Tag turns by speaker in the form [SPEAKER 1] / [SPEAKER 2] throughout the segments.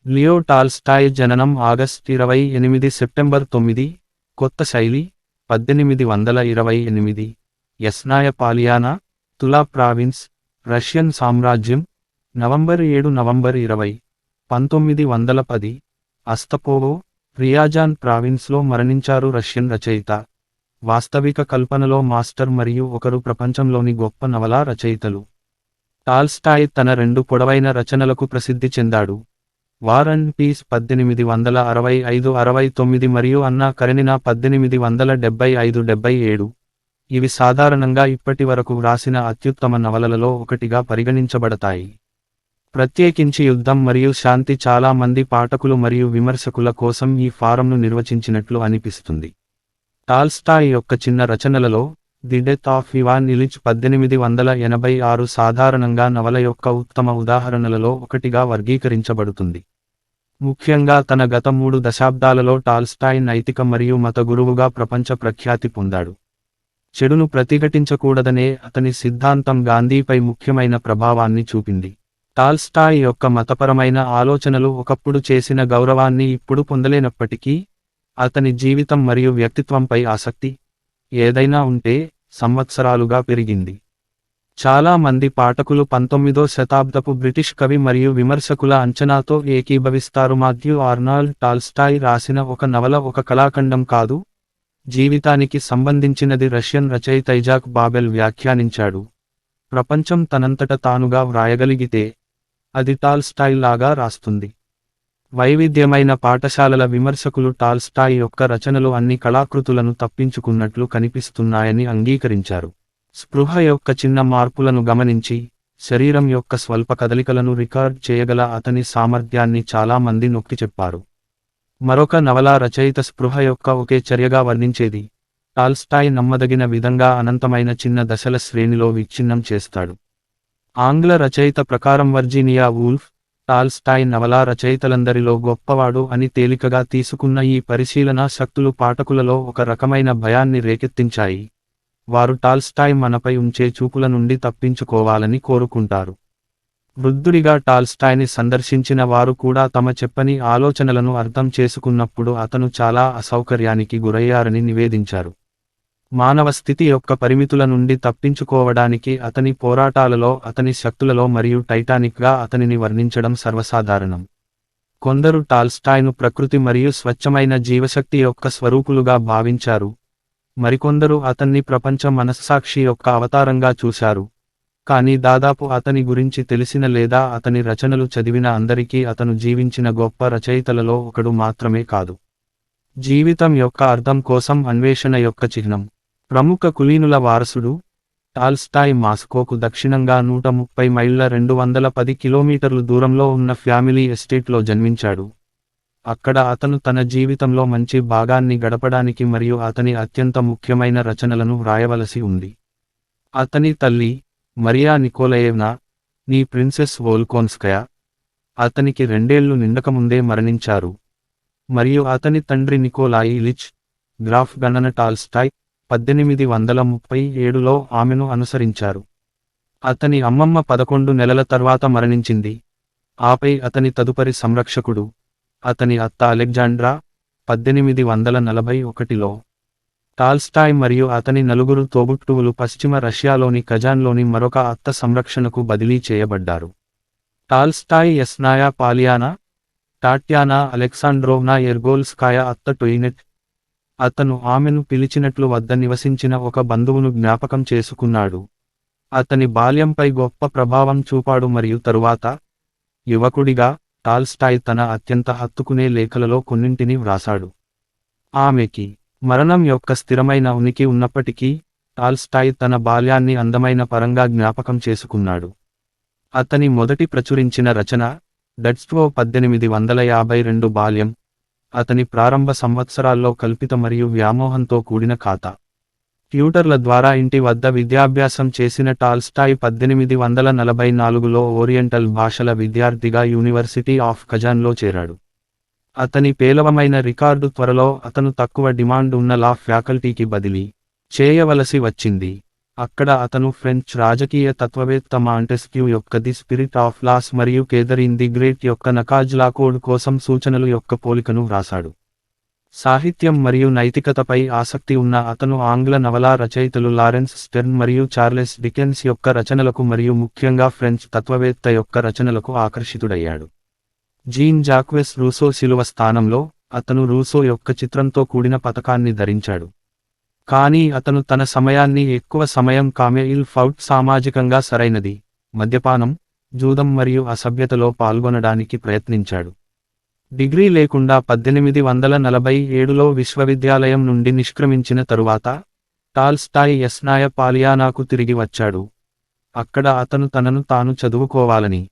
[SPEAKER 1] Leo Tolstoy జననం August 28 September 9, కొత్త శైలి, 1828, యస్నాయ పాలియానా, తులా ప్రావిన్స్, రష్యన్ సామ్రాజ్యం, నవంబర్ 7 నవంబర్ 20, 1910, అస్తపోవో, రియాజాన్ ప్రావిన్స్లో మరణించారు. రష్యన్ రచయిత, వాస్తవిక కల్పనలో మాస్టర్ మరియు ఒకరు ప్రపంచంలోని గొప్ప నవలా రచయితలు. టాల్స్టాయ్ తన 2 పొడవైన రచనలకు ప్రసిద్ధి చెందాడు. వార్ అండ్ పీస్ 1865-69 మరియు అన్నా కరెనినా 1875-77. ఇవి సాధారణంగా ఇప్పటివరకు వ్రాసిన అత్యుత్తమ నవలలలో ఒకటిగా పరిగణించబడతాయి. ప్రత్యేకించి యుద్ధం మరియు శాంతి చాలా మంది పాఠకులు మరియు విమర్శకుల కోసం ఈ ఫారంను నిర్వచించినట్లు అనిపిస్తుంది. టాల్స్టాయ్ యొక్క చిన్న రచనలలో the death of Ivan Ilyich 1886 సాధారణంగా నవల యొక్క ఉత్తమ ఉదాహరణలలో ఒకటిగా వర్గీకరించబడుతుంది. ముఖ్యంగా తన గత 3 దశాబ్దాలలో టాల్స్టాయ్ నైతిక మరియు మత గురువుగా ప్రపంచ ప్రఖ్యాతి పొందాడు. చెడును ప్రతిఘటించకూడదనే అతని సిద్ధాంతం గాంధీపై ముఖ్యమైన ప్రభావాన్ని చూపింది. టాల్స్టాయ్ యొక్క మతపరమైన ఆలోచనలు ఒకప్పుడు చేసిన గౌరవాన్ని ఇప్పుడు పొందలేనప్పటికీ, అతని జీవితం మరియు వ్యక్తిత్వంపై ఆసక్తి, ఏదైనా ఉంటే, సంవత్సరాలుగా పెరిగింది. చాలా మంది పాఠకులు 19వ శతాబ్దపు బ్రిటిష్ కవి మరియు విమర్శకుల అంచనాతో ఏకీభవిస్తారు. మాథ్యూ ఆర్నాల్డ్ టాల్స్టాయ్ రాసిన ఒక నవల ఒక కళాఖండం కాదు, జీవితానికి సంబంధించినది. రష్యన్ రచయిత ఐజాక్ బాబెల్ వ్యాఖ్యానించాడు, ప్రపంచం తనంతట తానుగా వ్రాయగలిగితే, అది టాల్స్టాయ్ లాగా రాస్తుంది. వైవిధ్యమైన పాఠశాలల విమర్శకులు టాల్స్టాయ్ యొక్క రచనలు అన్ని కళాకృతులను తప్పించుకున్నట్లు కనిపిస్తున్నాయని అంగీకరించారు. స్పృహ యొక్క చిన్న మార్పులను గమనించి, శరీరం యొక్క స్వల్ప కదలికలను రికార్డ్ చేయగల అతని సామర్థ్యాన్ని చాలా మంది నొక్కి చెప్పారు. మరొక నవలా రచయిత స్పృహ యొక్క ఒకే చర్యగా వర్ణించేది. టాల్స్టాయ్ నమ్మదగిన విధంగా అనంతమైన చిన్న దశల శ్రేణిలో విచ్ఛిన్నం చేస్తాడు. ఆంగ్ల రచయిత ప్రకారం వర్జీనియా వూల్ఫ్, టాల్స్టాయ్ నవలా రచయితలందరిలో గొప్పవాడు అని తేలికగా తీసుకున్న ఈ పరిశీలనా శక్తులు పాఠకులలో ఒక రకమైన భయాన్ని రేకెత్తించాయి. వారు టాల్స్టాయ్ మనపై ఉంచే చూపుల నుండి తప్పించుకోవాలని కోరుకుంటారు. వృద్ధుడిగా టాల్స్టాయ్ని సందర్శించిన వారు కూడా తమ చెప్పని ఆలోచనలను అర్థం చేసుకున్నప్పుడు అతను చాలా అసౌకర్యానికి గురయ్యారని నివేదించారు. మానవ స్థితి యొక్క పరిమితుల నుండి తప్పించుకోవడానికి అతని పోరాటాలలో అతని శక్తులలో మరియు టైటానిక్గా అతనిని వర్ణించడం సర్వసాధారణం. కొందరు టాల్స్టాయ్ను ప్రకృతి మరియు స్వచ్ఛమైన జీవశక్తి యొక్క స్వరూపులుగా భావించారు, మరికొందరు అతన్ని ప్రపంచ మనస్సాక్షి యొక్క అవతారంగా చూశారు. కానీ దాదాపు అతని గురించి తెలిసిన లేదా అతని రచనలు చదివిన అందరికీ అతను జీవించిన గొప్ప రచయితలలో ఒకడు మాత్రమే కాదు. జీవితం యొక్క అర్థం కోసం అన్వేషణ యొక్క చిహ్నం. ప్రముఖ కులీనుల వారసుడు, టాల్స్టాయ్ మాస్కోకు దక్షిణంగా 130 మైళ్ళ 210 కిలోమీటర్లు దూరంలో ఉన్న ఫ్యామిలీ ఎస్టేట్లో జన్మించాడు. అక్కడ అతను తన జీవితంలో మంచి భాగాన్ని గడపడానికి మరియు అతని అత్యంత ముఖ్యమైన రచనలను వ్రాయవలసి ఉంది. అతని తల్లి, మరియా నికోలయేవ్నా, నీ ప్రిన్సెస్ వోల్కోన్స్కయా, అతనికి 2 ఏళ్లు నిండకముందే మరణించారు. మరియు అతని తండ్రి నికోలాయ్ ఇలిచ్, గ్రాఫ్ గణన టాల్స్టాయ్, 1837లో ఆమెను అనుసరించారు. అతని అమ్మమ్మ 11 నెలల తర్వాత మరణించింది. ఆపై అతని తదుపరి సంరక్షకుడు, అతని అత్త అలెగ్జాండ్రా, 1841లో. టాల్స్టాయ్ మరియు అతని 4 తోబుట్టువులు పశ్చిమ రష్యాలోని కజాన్లోని మరొక అత్త సంరక్షణకు బదిలీ చేయబడ్డారు. టాల్స్టాయ్ యస్నాయా పాలియానా, టాట్యానా అలెక్సాండ్రోవ్నా ఎర్గోల్స్కాయా అత్త టొయినెట్, అతను ఆమెను పిలిచినట్లు వద్ద నివసించిన ఒక బంధువును జ్ఞాపకం చేసుకున్నాడు. అతని బాల్యంపై గొప్ప ప్రభావం చూపాడు మరియు తరువాత, యువకుడిగా, టాల్స్టాయ్ తన అత్యంత హత్తుకునే లేఖలలో కొన్నింటిని వ్రాసాడు. ఆమెకి మరణం యొక్క స్థిరమైన ఉనికి ఉన్నప్పటికీ, టాల్స్టాయ్ తన బాల్యాన్ని అందమైన పరంగా జ్ఞాపకం చేసుకున్నాడు. అతని మొదటి ప్రచురించిన రచన, డట్స్టో 1852 బాల్యం, అతని ప్రారంభ సంవత్సరాల్లో కల్పిత మరియు వ్యామోహంతో కూడిన ఖాత. ట్యూటర్ల ద్వారా ఇంటి వద్ద విద్యాభ్యాసం చేసిన టాల్స్టాయ్ 1844లో ఓరియంటల్ భాషల విద్యార్థిగా యూనివర్సిటీ ఆఫ్ కజాన్లో చేరాడు. అతని పేలవమైన రికార్డు త్వరలో అతను తక్కువ డిమాండ్ ఉన్న లా ఫ్యాకల్టీకి బదిలీ చేయవలసి వచ్చింది. అక్కడ అతను ఫ్రెంచ్ రాజకీయ తత్వవేత్త మాంటెస్క్యూ యొక్క ది స్పిరిట్ ఆఫ్ లాస్ మరియు కేథరీన్ ది గ్రేట్ యొక్క నకాజ్లా కోడ్ కోసం సూచనలు యొక్క పోలికను వ్రాసాడు. సాహిత్యం మరియు నైతికతపై ఆసక్తి ఉన్న అతను ఆంగ్ల నవలా రచయితలు లారెన్స్ స్టెర్న్ మరియు చార్లెస్ డికెన్స్ యొక్క రచనలకు మరియు ముఖ్యంగా ఫ్రెంచ్ తత్వవేత్త యొక్క రచనలకు ఆకర్షితుడయ్యాడు. జీన్ జాక్వెస్ రూసో శిలువ స్థానంలో, అతను రూసో యొక్క చిత్రంతో కూడిన పతకాన్ని ధరించాడు. కానీ అతను తన సమయాన్ని ఎక్కువ సమయం కామె ఇల్ ఫౌట్ సామాజికంగా సరైనది, మద్యపానం, జూదం మరియు అసభ్యతలో పాల్గొనడానికి ప్రయత్నించాడు. డిగ్రీ లేకుండా 1847లో విశ్వవిద్యాలయం నుండి నిష్క్రమించిన తరువాత, టాల్స్టాయ్ యస్నాయ పాలియానాకు తిరిగి వచ్చాడు. అక్కడ అతను తనను తాను చదువుకోవాలని,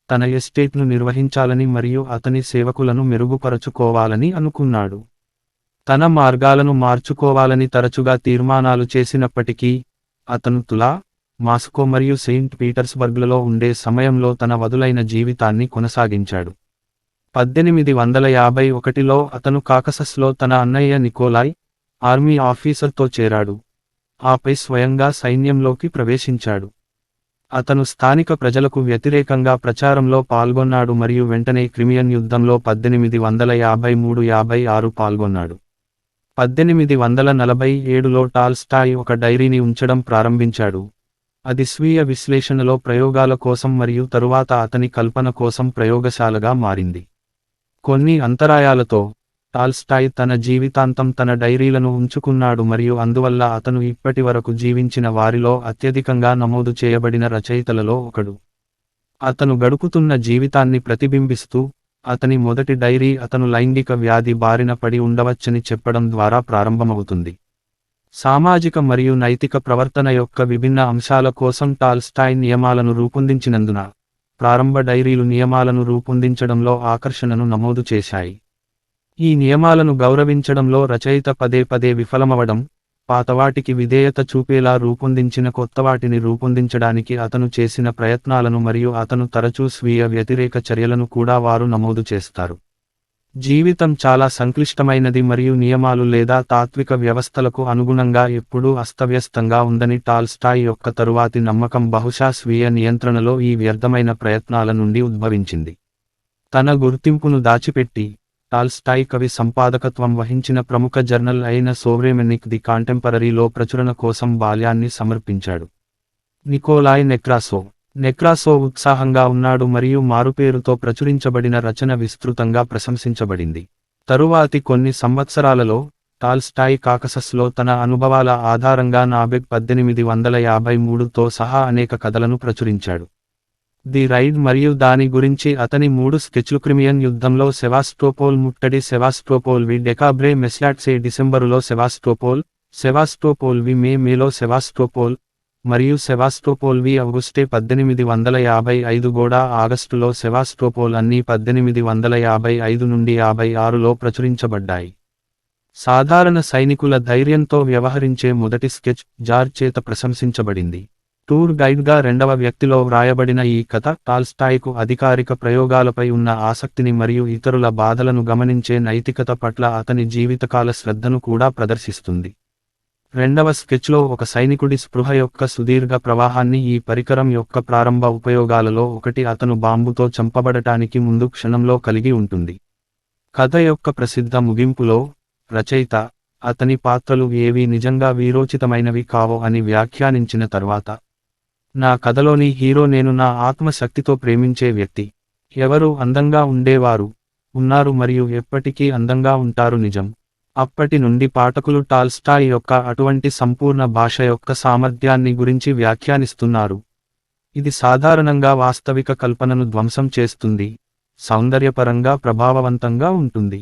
[SPEAKER 1] తన ఎస్టేట్ను నిర్వహించాలని మరియు అతని సేవకులను మెరుగుపరచుకోవాలని అనుకున్నాడు. తన మార్గాలను మార్చుకోవాలని తరచుగా తీర్మానాలు చేసినప్పటికీ, అతను తులా, మాస్కో మరియు సెయింట్ పీటర్స్బర్గ్లలో ఉండే సమయంలో తన వదులైన జీవితాన్ని కొనసాగించాడు. 1851లో అతను కాకసస్లో తన అన్నయ్య నికోలాయ్, ఆర్మీ ఆఫీసర్తో చేరాడు. ఆపై స్వయంగా సైన్యంలోకి ప్రవేశించాడు. అతను స్థానిక ప్రజలకు వ్యతిరేకంగా ప్రచారంలో పాల్గొన్నాడు మరియు వెంటనే క్రిమియన్ యుద్ధంలో 1853–56 పాల్గొన్నాడు. 1847లో టాల్స్టాయ్ ఒక డైరీని ఉంచడం ప్రారంభించాడు. అది స్వీయ విశ్లేషణలో ప్రయోగాల కోసం మరియు తరువాత అతని కల్పన కోసం ప్రయోగశాలగా మారింది. కొన్ని అంతరాయాలతో, టాల్స్టాయ్ తన జీవితాంతం తన డైరీలను ఉంచుకున్నాడు మరియు అందువల్ల అతను ఇప్పటివరకు జీవించిన వారిలో అత్యధికంగా నమోదు చేయబడిన రచయితలలో ఒకడు. అతను గడుపుతున్న జీవితాన్ని ప్రతిబింబిస్తూ, అతని మొదటి డైరీ అతను లైంగిక వ్యాధి బారిన పడి ఉండవచ్చని చెప్పడం ద్వారా ప్రారంభమవుతుంది. సామాజిక మరియు నైతిక ప్రవర్తన యొక్క విభిన్న అంశాల కోసం టాల్స్టాయ్ నియమాలను రూపొందించినందున, ప్రారంభ డైరీలు నియమాలను రూపొందించడంలో ఆకర్షణను నమోదు చేశాయి. ఈ నియమాలను గౌరవించడంలో రచయిత పదే పదే విఫలమవడం, పాతవాటికి విధేయత చూపేలా రూపొందించిన కొత్తవాటిని రూపొందించడానికి అతను చేసిన ప్రయత్నాలను మరియు అతను తరచూ స్వీయ వ్యతిరేక చర్యలను కూడా వారు నమోదు చేస్తారు. జీవితం చాలా సంక్లిష్టమైనది మరియు నియమాలు లేదా తాత్విక వ్యవస్థలకు అనుగుణంగా ఎప్పుడూ అస్తవ్యస్తంగా ఉందని టాల్స్టాయ్ యొక్క తరువాతి నమ్మకం బహుశా స్వీయ నియంత్రణలో ఈ వ్యర్థమైన ప్రయత్నాల నుండి ఉద్భవించింది. తన గుర్తింపును దాచిపెట్టి, టాల్స్టాయ్ కవి సంపాదకత్వం వహించిన ప్రముఖ జర్నల్ అయిన సోవ్రెమెనిక్ ది కాంటెంపరరీలో ప్రచురణ కోసం బాల్యాన్ని సమర్పించాడు. నికోలాయ్ నెక్రాసో ఉత్సాహంగా ఉన్నాడు మరియు మారుపేరుతో ప్రచురించబడిన రచన విస్తృతంగా ప్రశంసించబడింది. తరువాతి కొన్ని సంవత్సరాలలో, టాల్స్టాయ్ కాకసస్లో తన అనుభవాల ఆధారంగా నాబెగ్ 1853తో సహా అనేక కథలను ప్రచురించాడు. ది రైడ్ మరియు దాని గురించి అతని 3 స్కెచ్లు క్రిమియన్ యుద్ధంలో సెవాస్టోపోల్ ముట్టడి సెవాస్టోపోల్ వి డెకాబ్రే మెస్లాట్సే డిసెంబరులో సెవాస్టోపోల్ వి మేలో సెవాస్టోపోల్ మరియు సెవాస్టోపోల్ వి ఆగస్టే 1855 గోడా ఆగస్టులో సెవాస్టోపోల్ అన్నీ 1855 నుండి 56లో ప్రచురించబడ్డాయి. సాధారణ సైనికుల ధైర్యంతో వ్యవహరించే మొదటి స్కెచ్ జార్జ్ చేత ప్రశంసించబడింది. టూర్ గైడ్గా రెండవ వ్యక్తిలో వ్రాయబడిన ఈ కథ టాల్స్టాయ్కు అధికారిక ప్రయోగాలపై ఉన్న ఆసక్తిని మరియు ఇతరుల బాధలను గమనించే నైతికత పట్ల అతని జీవితకాల శ్రద్ధను కూడా ప్రదర్శిస్తుంది. రెండవ స్కెచ్లో ఒక సైనికుడి స్పృహ యొక్క సుదీర్ఘ ప్రవాహాన్ని ఈ పరికరం యొక్క ప్రారంభ ఉపయోగాలలో ఒకటి అతను బాంబుతో చంపబడటానికి ముందు క్షణంలో కలిగి ఉంటుంది. కథ యొక్క ప్రసిద్ధ ముగింపులో, రచయిత, అతని పాత్రలు ఏవీ నిజంగా వీరోచితమైనవి కావో అని వ్యాఖ్యానించిన తర్వాత, నా కథలోని హీరో నేను నా ఆత్మశక్తితో ప్రేమించే వ్యక్తి. ఎవరు అందంగా ఉండేవారు, ఉన్నారు మరియు ఎప్పటికీ అందంగా ఉంటారు నిజం. అప్పటి నుండి పాఠకులు టాల్స్టాయ్ యొక్క అటువంటి సంపూర్ణ భాష యొక్క సామర్థ్యాన్ని గురించి వ్యాఖ్యానిస్తున్నారు. ఇది సాధారణంగా వాస్తవిక కల్పనను ధ్వంసం చేస్తుంది, సౌందర్యపరంగా ప్రభావవంతంగా ఉంటుంది.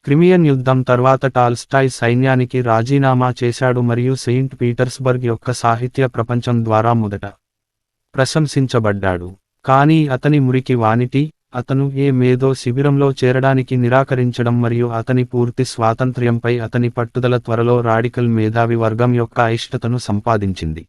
[SPEAKER 1] క్రిమియన్ యుద్ధం తర్వాత టాల్స్టాయ్ సైన్యానికి రాజీనామా చేశాడు మరియు సెయింట్ పీటర్స్బర్గ్ యొక్క సాహిత్య ప్రపంచం ద్వారా మొదట ప్రశంసించబడ్డాడు. కానీ అతని మురికి వానిటీ, అతను మేధో శిబిరంలో చేరడానికి నిరాకరించడం మరియు అతని పూర్తి స్వాతంత్ర్యంపై అతని పట్టుదల త్వరలో రాడికల్ మేధావి వర్గం యొక్క అయిష్టతను సంపాదించింది.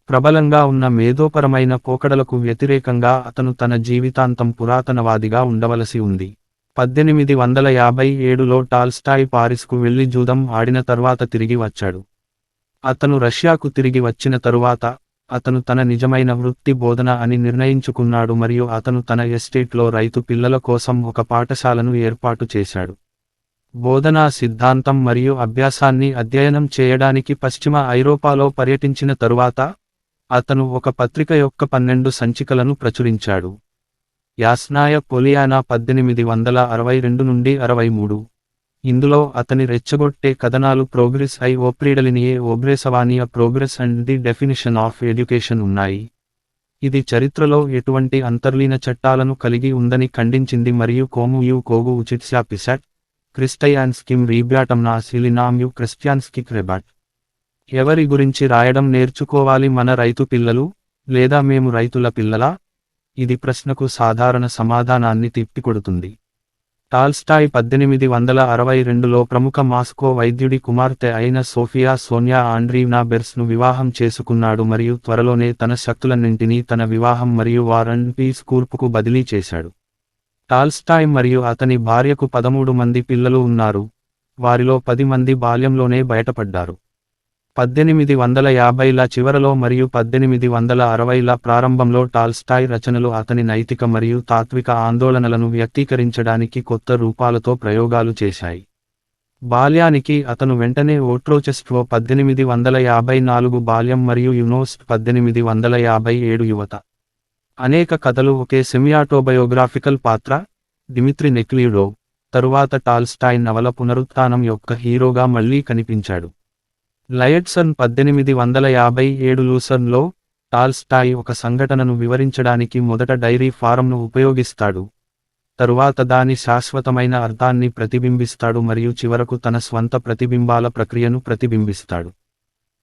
[SPEAKER 1] ప్రబలంగా ఉన్న మేధోపరమైన పోకడలకు వ్యతిరేకంగా అతను తన జీవితాంతం పురాతనవాదిగా ఉండవలసి ఉంది. 1857లో టాల్స్టాయ్ పారిస్కు వెళ్లి జూదం ఆడిన తర్వాత తిరిగి వచ్చాడు. అతను రష్యాకు తిరిగి వచ్చిన తరువాత అతను తన నిజమైన వృత్తి బోధన అని నిర్ణయించుకున్నాడు మరియు అతను తన ఎస్టేట్లో రైతు పిల్లల కోసం ఒక పాఠశాలను ఏర్పాటు చేశాడు. బోధనా సిద్ధాంతం మరియు అభ్యాసాన్ని అధ్యయనం చేయడానికి పశ్చిమ ఐరోపాలో పర్యటించిన తరువాత అతను ఒక పత్రిక యొక్క 12 సంచికలను ప్రచురించాడు. యాస్నాయ పొలియానా 1862 నుండి 63. ఇందులో అతని రెచ్చగొట్టే కథనాలు ప్రోగ్రెస్ ఐ ఓప్రీడలినియే ఓబ్రేసవానియా progress and the definition of education ఉన్నాయి. ఇది చరిత్రలో ఎటువంటి అంతర్లీన చట్టాలను కలిగి ఉందని ఖండించింది మరియు కోము కోగు ఉచిత్సాపిసట్ క్రిస్టయాన్స్కిమ్ రీబ్యాటంనా సిలినామ్యు క్రిస్టియాన్స్కి క్రెబాట్. ఎవరి గురించి రాయడం నేర్చుకోవాలి, మన రైతు పిల్లలు లేదా మేము రైతుల పిల్లలా? ఇది ప్రశ్నకు సాధారణ సమాధానాన్ని తిప్పికొడుతుంది. టాల్స్టాయ్ 1862లో ప్రముఖ మాస్కో వైద్యుడి కుమార్తె అయిన సోఫియా సోన్యా ఆండ్రీవ్నా బెర్స్ను వివాహం చేసుకున్నాడు మరియు త్వరలోనే తన శక్తులన్నింటినీ తన వివాహం మరియు వార్ అండ్ పీస్ కూర్పుకు బదిలీ చేశాడు. టాల్స్టాయ్ మరియు అతని భార్యకు 13 మంది పిల్లలు ఉన్నారు, వారిలో 10 మంది బాల్యంలోనే బయటపడ్డారు. 1850ల చివరలో మరియు 1860ల ప్రారంభంలో టాల్స్టాయ్ రచనలు అతని నైతిక మరియు తాత్విక ఆందోళనలను వ్యక్తీకరించడానికి కొత్త రూపాలతో ప్రయోగాలు చేశాయి. బాల్యానికి అతను వెంటనే ఓట్రోచెస్ట్రో 1854 బాల్యం మరియు యునోస్ట్ 1857 యువత. అనేక కథలు ఒకే సెమియాటోబయోగ్రాఫికల్ పాత్ర డిమిత్రి నెక్లియుడోవ్ తరువాత టాల్స్టాయ్ నవల పునరుత్థానం యొక్క హీరోగా మళ్లీ కనిపించాడు. లయడ్సన్ 1857 లూసర్న్లో టాల్స్టాయ్ ఒక సంఘటనను వివరించడానికి మొదట డైరీ ఫారంను ఉపయోగిస్తాడు, తరువాత దాని శాశ్వతమైన అర్థాన్ని ప్రతిబింబిస్తాడు మరియు చివరకు తన స్వంత ప్రతిబింబాల ప్రక్రియను ప్రతిబింబిస్తాడు.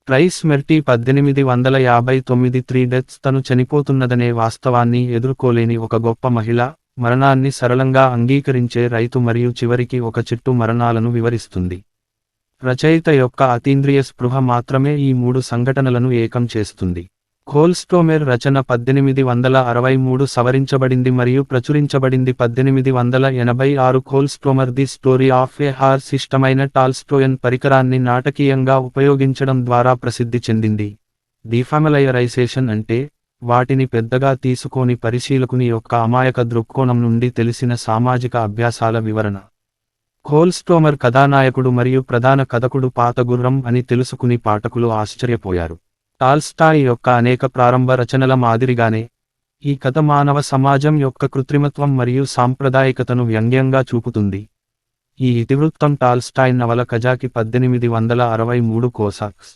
[SPEAKER 1] ట్రైస్ మెర్టీ 1859 3 డెత్స్ తను చనిపోతున్నదనే వాస్తవాన్ని ఎదుర్కోలేని ఒక గొప్ప మహిళ, మరణాన్ని సరళంగా అంగీకరించే రైతు మరియు చివరికి ఒక చెట్టు మరణాలను వివరిస్తుంది. రచయిత యొక్క అతీంద్రియ స్పృహ మాత్రమే ఈ 3 సంఘటనలను ఏకం చేస్తుంది. కోల్స్టోమెర్ రచన 1863 సవరించబడింది మరియు ప్రచురించబడింది 1886. కోల్స్టోమర్ the story of a horse ఇష్టమైన టాల్స్టోయన్ పరికరాన్ని నాటకీయంగా ఉపయోగించడం ద్వారా ప్రసిద్ధి చెందింది. డీఫామిలయరైజేషన్ అంటే వాటిని పెద్దగా తీసుకోని పరిశీలకుని యొక్క అమాయక దృక్కోణం నుండి తెలిసిన సామాజిక అభ్యాసాల వివరణ. కోల్స్టోమర్ కథానాయకుడు మరియు ప్రధాన కథకుడు పాత గుర్రం అని తెలుసుకుని పాఠకులు ఆశ్చర్యపోయారు. టాల్స్టాయ్ యొక్క అనేక ప్రారంభ రచనల మాదిరిగానే ఈ కథ మానవ సమాజం యొక్క కృత్రిమత్వం మరియు సాంప్రదాయికతను వ్యంగ్యంగా చూపుతుంది. ఈ ఇతివృత్తం టాల్స్టాయ్ నవల కజాకి 1863 కోసాక్స్.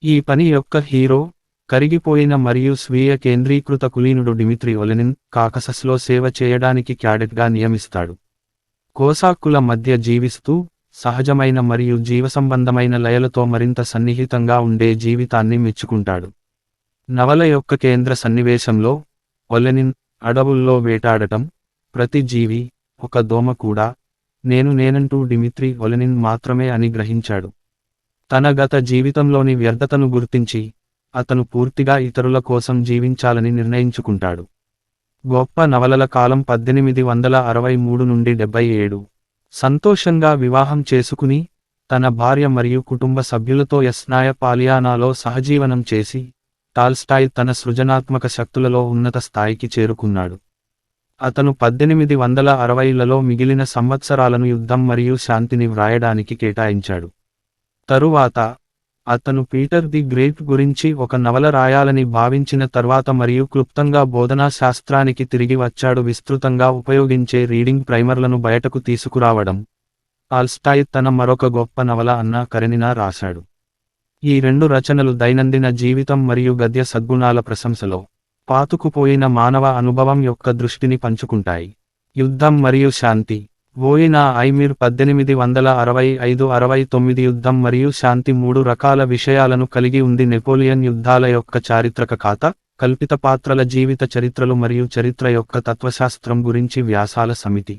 [SPEAKER 1] ఈ పని యొక్క హీరో కరిగిపోయిన మరియు స్వీయ కేంద్రీకృత కులీనుడు డిమిత్రి ఒలెనిన్ కాకసస్లో సేవ చేయడానికి క్యాడెట్గా నియమిస్తాడు. కోసాక్కుల మధ్య జీవిస్తూ సహజమైన మరియు జీవసంబంధమైన లయలతో మరింత సన్నిహితంగా ఉండే జీవితాన్ని మెచ్చుకుంటాడు. నవల యొక్క కేంద్ర సన్నివేశంలో ఒలెనిన్ అడవుల్లో వేటాడటం, ప్రతి జీవి, ఒక దోమ కూడా, నేనంటూ డిమిత్రి ఒలెనిన్ మాత్రమే అని గ్రహించాడు. తన గత జీవితంలోని వ్యర్థతను గుర్తించి అతను పూర్తిగా ఇతరుల కోసం జీవించాలని నిర్ణయించుకుంటాడు. గొప్ప నవలల కాలం 1863 నుండి 77. సంతోషంగా వివాహం చేసుకుని తన భార్య మరియు కుటుంబ సభ్యులతో యస్నాయ పాలియానాలో సహజీవనం చేసి టాల్స్టాయ్ తన సృజనాత్మక శక్తులలో ఉన్నత స్థాయికి చేరుకున్నాడు. అతను 1860లలో మిగిలిన సంవత్సరాలను యుద్ధం మరియు శాంతిని వ్రాయడానికి కేటాయించాడు. తరువాత అతను పీటర్ ది గ్రేట్ గురించి ఒక నవల రాయాలని భావించిన తర్వాత మరియు క్లుప్తంగా బోధనా శాస్త్రానికి తిరిగి వచ్చాడు. విస్తృతంగా ఉపయోగించే రీడింగ్ ప్రైమర్లను బయటకు తీసుకురావడం. టాల్స్టాయ్ తన మరొక గొప్ప నవల అన్నా కరెనినా రాశాడు. ఈ 2 రచనలు దైనందిన జీవితం మరియు గద్య సద్గుణాల ప్రశంసలో పాతుకుపోయిన మానవ అనుభవం యొక్క దృష్టిని పంచుకుంటాయి. యుద్ధం మరియు శాంతి. వోయినా ఐమిర్ 1865-69 యుద్ధం మరియు శాంతి 3 రకాల విషయాలను కలిగి ఉంది. నెపోలియన్ యుద్ధాల యొక్క చారిత్రక ఖాతా, కల్పిత పాత్రల జీవిత చరిత్రలు మరియు చరిత్ర యొక్క తత్వశాస్త్రం గురించి వ్యాసాల సమితి.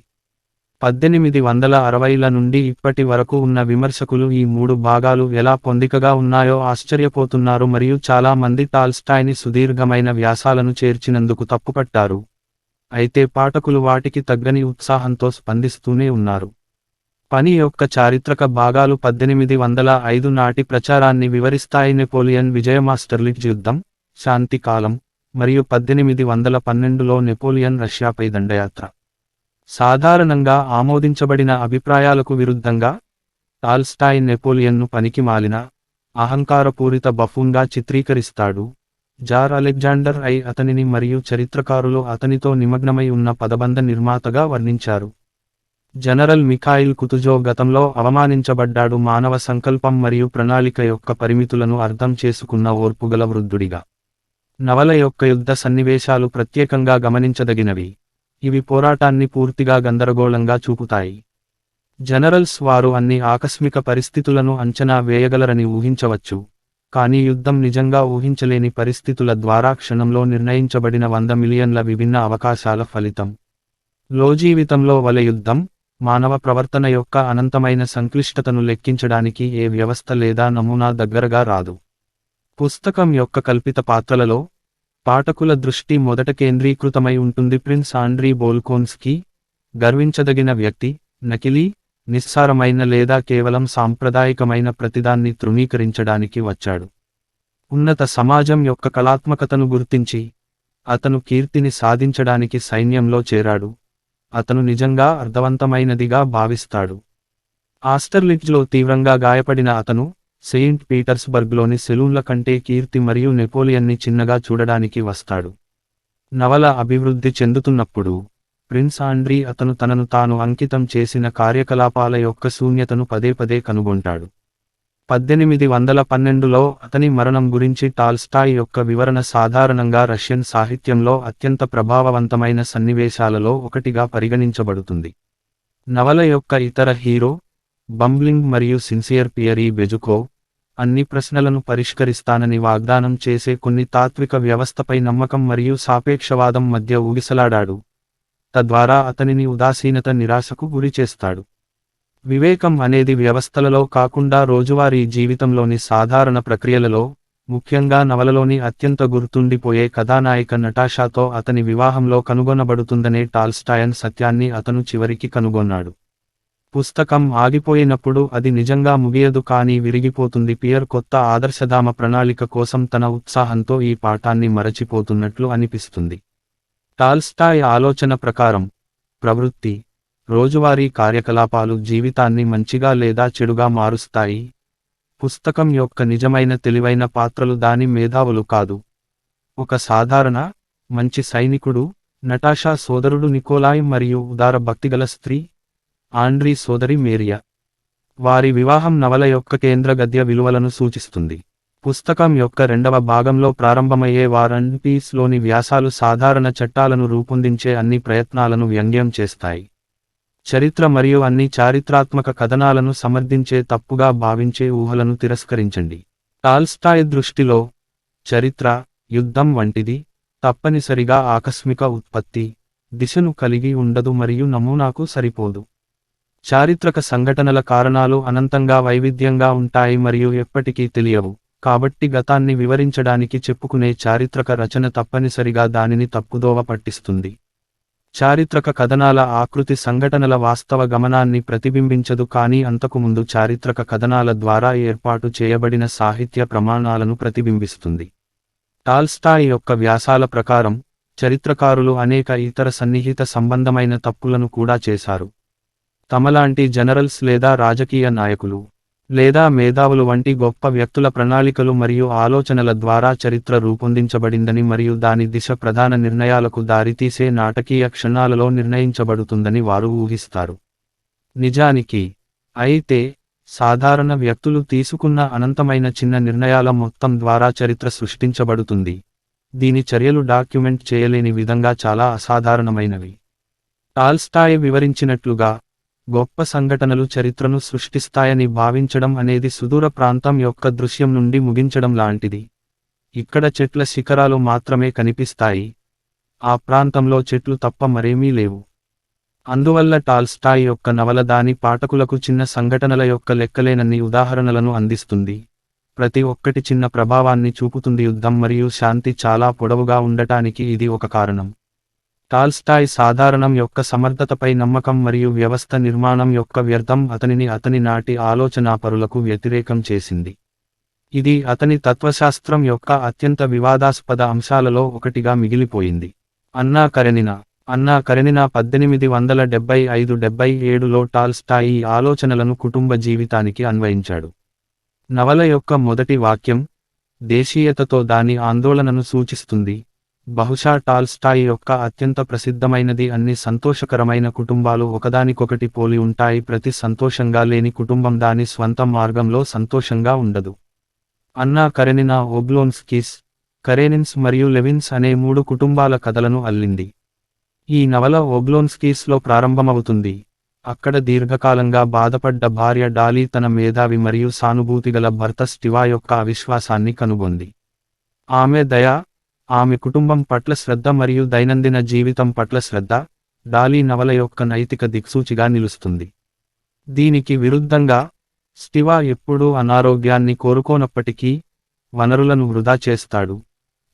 [SPEAKER 1] 1860ల నుండి ఇప్పటి వరకు ఉన్న విమర్శకులు ఈ 3 భాగాలు ఎలా పొందికగా ఉన్నాయో ఆశ్చర్యపోతున్నారు మరియు చాలా మంది టాల్స్టాయ్ని సుదీర్ఘమైన వ్యాసాలను చేర్చినందుకు తప్పుపట్టారు. అయితే పాఠకులు వాటికి తగ్గని ఉత్సాహంతో స్పందిస్తూనే ఉన్నారు. పని యొక్క చారిత్రక భాగాలు 1805 నాటి ప్రచారాన్ని వివరిస్తాయి. నెపోలియన్ విజయమాస్టర్లిడ్జ్ యుద్ధం, శాంతి కాలం, మరియు 1812లో నెపోలియన్ రష్యాపై దండయాత్ర. సాధారణంగా ఆమోదించబడిన అభిప్రాయాలకు విరుద్ధంగా, టాల్స్టాయ్ నెపోలియన్ను పనికిమాలిన, అహంకారపూరిత బఫూన్గా చిత్రీకరిస్తాడు. జార్ అలెగ్జాండర్ ఐ అతనిని మరియు చరిత్రకారులు అతనితో నిమగ్నమై ఉన్న పదబంధ నిర్మాతగా వర్ణించారు. జనరల్ మిఖాయిల్ కుతుజో గతంలో అవమానించబడ్డాడు, మానవ సంకల్పం మరియు ప్రణాళిక యొక్క పరిమితులను అర్థం చేసుకున్న ఓర్పుగల వృద్ధుడిగా. నవల యొక్క యుద్ధ సన్నివేశాలు ప్రత్యేకంగా గమనించదగినవి. ఇవి పోరాటాన్ని పూర్తిగా గందరగోళంగా చూపుతాయి. జనరల్స్ వారు అన్ని ఆకస్మిక పరిస్థితులను అంచనా వేయగలరని ఊహించవచ్చు, కానీ యుద్ధం నిజంగా ఊహించలేని పరిస్థితుల ద్వారా క్షణంలో నిర్ణయించబడిన 100 మిలియన్ల విభిన్న అవకాశాల ఫలితం. జీవితంలో వలె యుద్ధం, మానవ ప్రవర్తన యొక్క అనంతమైన సంక్లిష్టతను లెక్కించడానికి ఏ వ్యవస్థ లేదా నమూనా దగ్గరగా రాదు. పుస్తకం యొక్క కల్పిత పాత్రలలో పాఠకుల దృష్టి మొదట కేంద్రీకృతమై ఉంటుంది. ప్రిన్స్ ఆండ్రీ బోల్కోన్స్కీ గర్వించదగిన వ్యక్తి, నకిలీ, నిస్సారమైన లేదా కేవలం సాంప్రదాయికమైన ప్రతిదాన్ని తృణీకరించడానికి వచ్చాడు. ఉన్నత సమాజం యొక్క కళాత్మకతను గుర్తించి అతను కీర్తిని సాధించడానికి సైన్యంలో చేరాడు. అతను నిజంగా అర్థవంతమైనదిగా భావిస్తాడు. ఆస్టర్లిడ్జ్లో తీవ్రంగా గాయపడిన అతను సెయింట్ పీటర్స్బర్గ్లోని సెలూన్ల కంటే కీర్తి మరియు నెపోలియన్ని చిన్నగా చూడడానికి వస్తాడు. నవల అభివృద్ధి చెందుతున్నప్పుడు ప్రిన్స్ ఆండ్రీ అతను తనను తాను అంకితం చేసిన కార్యకలాపాల యొక్క శూన్యతను పదేపదే కనుగొంటాడు. 1812లో అతని మరణం గురించి టాల్స్టాయ్ యొక్క వివరణ సాధారణంగా రష్యన్ సాహిత్యంలో అత్యంత ప్రభావవంతమైన సన్నివేశాలలో ఒకటిగా పరిగణించబడుతుంది. నవల యొక్క ఇతర హీరో, బంబ్లింగ్ మరియు సిన్సియర్ పియరీ బెజుకోవ్, అన్ని ప్రశ్నలను పరిష్కరిస్తానని వాగ్దానం చేసే కొన్ని తాత్విక వ్యవస్థపై నమ్మకం మరియు సాపేక్షవాదం మధ్య ఊగిసలాడాడు, తద్వారా అతనిని ఉదాసీనత నిరాశకు గురిచేస్తాడు. వివేకం అనేది వ్యవస్థలలో కాకుండా రోజువారీ జీవితంలోని సాధారణ ప్రక్రియలలో, ముఖ్యంగా నవలలోని అత్యంత గుర్తుండిపోయే కథానాయిక నటాషాతో అతని వివాహంలో కనుగొనబడుతుందనే టాల్స్టాయన్ సత్యాన్ని అతను చివరికి కనుగొన్నాడు. పుస్తకం ఆగిపోయినప్పుడు అది నిజంగా ముగియదు కానీ విరిగిపోతుంది. పియర్ కొత్త ఆదర్శధామ ప్రణాళిక కోసం తన ఉత్సాహంతో ఈ పాఠాన్ని మరచిపోతున్నట్లు అనిపిస్తుంది. టాల్స్టాయ్ ఆలోచన ప్రకారం ప్రవృత్తి, రోజువారీ కార్యకలాపాలు జీవితాన్ని మంచిగా లేదా చెడుగా మారుస్తాయి. పుస్తకం యొక్క నిజమైన తెలివైన పాత్రలు దాని మేధావులు కాదు. ఒక సాధారణ, మంచి సైనికుడు, నటాషా సోదరుడు నికోలాయ్ మరియు ఉదార భక్తిగల స్త్రీ, ఆండ్రీ సోదరి మేరియా. వారి వివాహం నవల యొక్క కేంద్ర గద్య విలువలను సూచిస్తుంది. పుస్తకం యొక్క రెండవ భాగంలో ప్రారంభమయ్యే వార్ అండ్ పీస్ లోని వ్యాసాలు సాధారణ చట్టాలను రూపొందించే అన్ని ప్రయత్నాలను వ్యంగ్యం చేస్తాయి. చరిత్ర మరియు అన్ని చారిత్రాత్మక కథనాలను సమర్థించే తప్పుగా భావించే ఊహలను తిరస్కరించండి. టాల్స్టాయ్ దృష్టిలో చరిత్ర, యుద్ధం వంటిది, తప్పనిసరిగా ఆకస్మిక ఉత్పత్తి, దిశను కలిగి ఉండదు మరియు నమూనాకు సరిపోదు. చారిత్రక సంఘటనల కారణాలు అనంతంగా వైవిధ్యంగా ఉంటాయి మరియు ఎప్పటికీ తెలియవు, కాబట్టి గతాన్ని వివరించడానికి చెప్పుకునే చారిత్రక రచన తప్పనిసరిగా దానిని తప్పుదోవ పట్టిస్తుంది. చారిత్రక కథనాల ఆకృతి సంఘటనల వాస్తవ గమనాన్ని ప్రతిబింబించదు కానీ అంతకుముందు చారిత్రక కథనాల ద్వారా ఏర్పాటు చేయబడిన సాహిత్య ప్రమాణాలను ప్రతిబింబిస్తుంది. టాల్స్టాయ్ యొక్క వ్యాసాల ప్రకారం, చరిత్రకారులు అనేక ఇతర సన్నిహిత సంబంధమైన తప్పులను కూడా చేశారు. తమలాంటి జనరల్స్ లేదా రాజకీయ నాయకులు లేదా మేధావులు వంటి గొప్ప వ్యక్తుల ప్రణాళికలు మరియు ఆలోచనల ద్వారా చరిత్ర రూపొందించబడిందని మరియు దాని దిశ ప్రధాన నిర్ణయాలకు దారితీసే నాటకీయ క్షణాలలో నిర్ణయించబడుతుందని వారు ఊహిస్తారు. నిజానికి, అయితే, సాధారణ వ్యక్తులు తీసుకున్న అనంతమైన చిన్న నిర్ణయాల మొత్తం ద్వారా చరిత్ర సృష్టించబడుతుంది. దీని చర్యలు డాక్యుమెంట్ చేయలేని విధంగా చాలా అసాధారణమైనవి. టాల్స్టాయ్ వివరించినట్లుగా, గొప్ప సంఘటనలు చరిత్రను సృష్టిస్తాయని భావించడం అనేది సుదూర ప్రాంతం యొక్క దృశ్యం నుండి ముగించడం లాంటిది. ఇక్కడ చెట్ల శిఖరాలు మాత్రమే కనిపిస్తాయి. ఆ ప్రాంతంలో చెట్లు తప్ప మరేమీ లేవు. అందువల్ల టాల్స్టాయ్ యొక్క నవల దాని పాఠకులకు చిన్న సంఘటనల యొక్క లెక్కలేనన్ని ఉదాహరణలను అందిస్తుంది. ప్రతి ఒక్కటి చిన్న ప్రభావాన్ని చూపుతుంది. యుద్ధం మరియు శాంతి చాలా పొడవుగా ఉండటానికి ఇది ఒక కారణం. టాల్స్టాయ్ సాధారణం యొక్క సమర్థతపై నమ్మకం మరియు వ్యవస్థ నిర్మాణం యొక్క వ్యర్థం అతనిని అతని నాటి ఆలోచనాపరులకు వ్యతిరేకం చేసింది. ఇది అతని తత్వశాస్త్రం యొక్క అత్యంత వివాదాస్పద అంశాలలో ఒకటిగా మిగిలిపోయింది. అన్నా కరెనినా 1875-77లో టాల్స్టాయ్ ఈ ఆలోచనలను కుటుంబ జీవితానికి అన్వయించాడు. నవల యొక్క మొదటి వాక్యం దేశీయతతో దాని ఆందోళనను సూచిస్తుంది. బహుశా టాల్స్టాయ్ యొక్క అత్యంత ప్రసిద్ధమైనది అన్ని సంతోషకరమైన కుటుంబాలు ఒకదానికొకటి పోలి ఉంటాయి, ప్రతి సంతోషంగా లేని కుటుంబం దాని స్వంత మార్గంలో సంతోషంగా ఉండదు. అన్నా కరెనినా ఓబ్లోన్స్కీస్, కరేనిన్స్ మరియు లెవిన్స్ అనే 3 కుటుంబాల కథలను అల్లింది. ఈ నవల ఓబ్లోన్స్కీస్లో ప్రారంభమవుతుంది, అక్కడ దీర్ఘకాలంగా బాధపడ్డ భార్య డాలీ తన మేధావి మరియు సానుభూతిగల భర్త స్టివా యొక్క అవిశ్వాసాన్ని కనుగొంది. ఆమె దయ, ఆమె కుటుంబం పట్ల శ్రద్ధ మరియు దైనందిన జీవితం పట్ల శ్రద్ధ, డాలీ నవల యొక్క నైతిక దిక్సూచిగా నిలుస్తుంది. దీనికి విరుద్ధంగా, స్టివా ఎప్పుడూ అనారోగ్యాన్ని కోరుకోనప్పటికీ, వనరులను వృధా చేస్తాడు,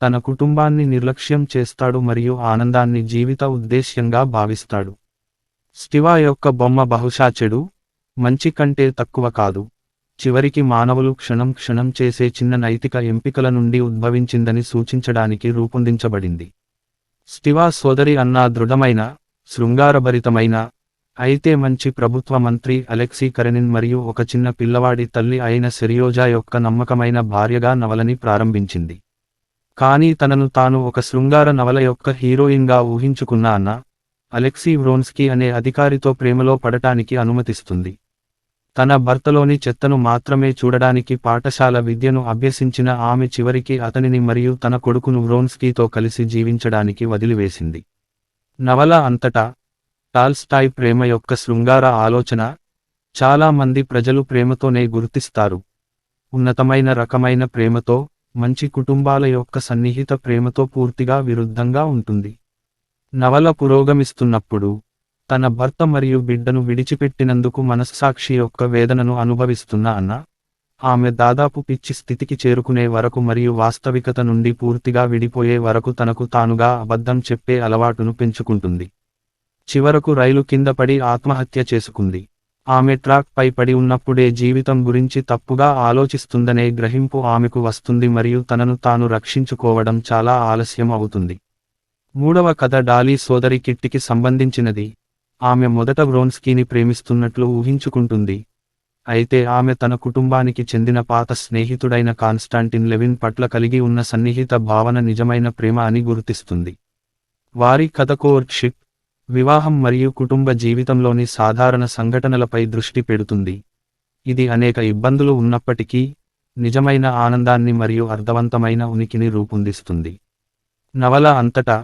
[SPEAKER 1] తన కుటుంబాన్ని నిర్లక్ష్యం చేస్తాడు మరియు ఆనందాన్ని జీవిత ఉద్దేశ్యంగా భావిస్తాడు. స్టివా యొక్క బొమ్మ బహుశా చెడు, మంచి కంటే తక్కువ కాదు, చివరికి మానవులు క్షణం క్షణం చేసే చిన్న నైతిక ఎంపికల నుండి ఉద్భవించిందని సూచించడానికి రూపొందించబడింది. స్టివా సోదరి అన్నా దృఢమైన, శృంగారభరితమైన, అయితే మంచి ప్రభుత్వ మంత్రి అలెక్సీ కరెనిన్ మరియు ఒక చిన్న పిల్లవాడి తల్లి అయిన సెరియోజా యొక్క నమ్మకమైన భార్యగా నవలని ప్రారంభించింది. కానీ తనను తాను ఒక శృంగార నవల యొక్క హీరోయిన్గా ఊహించుకున్న అన్నా, అలెక్సీ వ్రోన్స్కీ అనే అధికారితో ప్రేమలో పడటానికి అనుమతిస్తుంది. తన భర్తలోని చెత్తను మాత్రమే చూడడానికి పాఠశాల విద్యను అభ్యసించిన ఆమె చివరికి అతనిని మరియు తన కొడుకును వ్రోన్స్కీతో కలిసి జీవించడానికి వదిలివేసింది. నవల అంతటా టాల్స్టాయ్ ప్రేమ యొక్క శృంగార ఆలోచన, చాలా మంది ప్రజలు ప్రేమతోనే గుర్తిస్తారు, ఉన్నతమైన రకమైన ప్రేమతో, మంచి కుటుంబాల యొక్క సన్నిహిత ప్రేమతో పూర్తిగా విరుద్ధంగా ఉంటుంది. నవల పురోగమిస్తున్నప్పుడు, తన భర్త మరియు బిడ్డను విడిచిపెట్టినందుకు మనస్సాక్షి యొక్క వేదనను అనుభవిస్తున్న అన్నా, ఆమె దాదాపు పిచ్చి స్థితికి చేరుకునే వరకు మరియు వాస్తవికత నుండి పూర్తిగా విడిపోయే వరకు తనకు తానుగా అబద్ధం చెప్పే అలవాటును పెంచుకుంటుంది. చివరకు రైలు కింద పడి ఆత్మహత్య చేసుకుంది. ఆమె ట్రాక్ పై పడి ఉన్నప్పుడే జీవితం గురించి తప్పుగా ఆలోచిస్తుందనే గ్రహింపు ఆమెకు వస్తుంది మరియు తనను తాను రక్షించుకోవడం చాలా ఆలస్యం అవుతుంది. మూడవ కథ డాలీ సోదరి కిట్టికి సంబంధించినది. ఆమె మొదట వ్రోన్స్కీని ప్రేమిస్తున్నట్లు ఊహించుకుంటుంది, అయితే ఆమె తన కుటుంబానికి చెందిన పాత స్నేహితుడైన కాన్స్టాంటిన్ లెవిన్ పట్ల కలిగి ఉన్న సన్నిహిత భావన నిజమైన ప్రేమ అని గుర్తిస్తుంది. వారి కథ కోర్ట్షిప్, వివాహం మరియు కుటుంబ జీవితంలోని సాధారణ సంఘటనలపై దృష్టి పెడుతుంది. ఇది అనేక ఇబ్బందులు ఉన్నప్పటికీ, నిజమైన ఆనందాన్ని మరియు అర్థవంతమైన ఉనికిని రూపొందిస్తుంది. నవల అంతటా,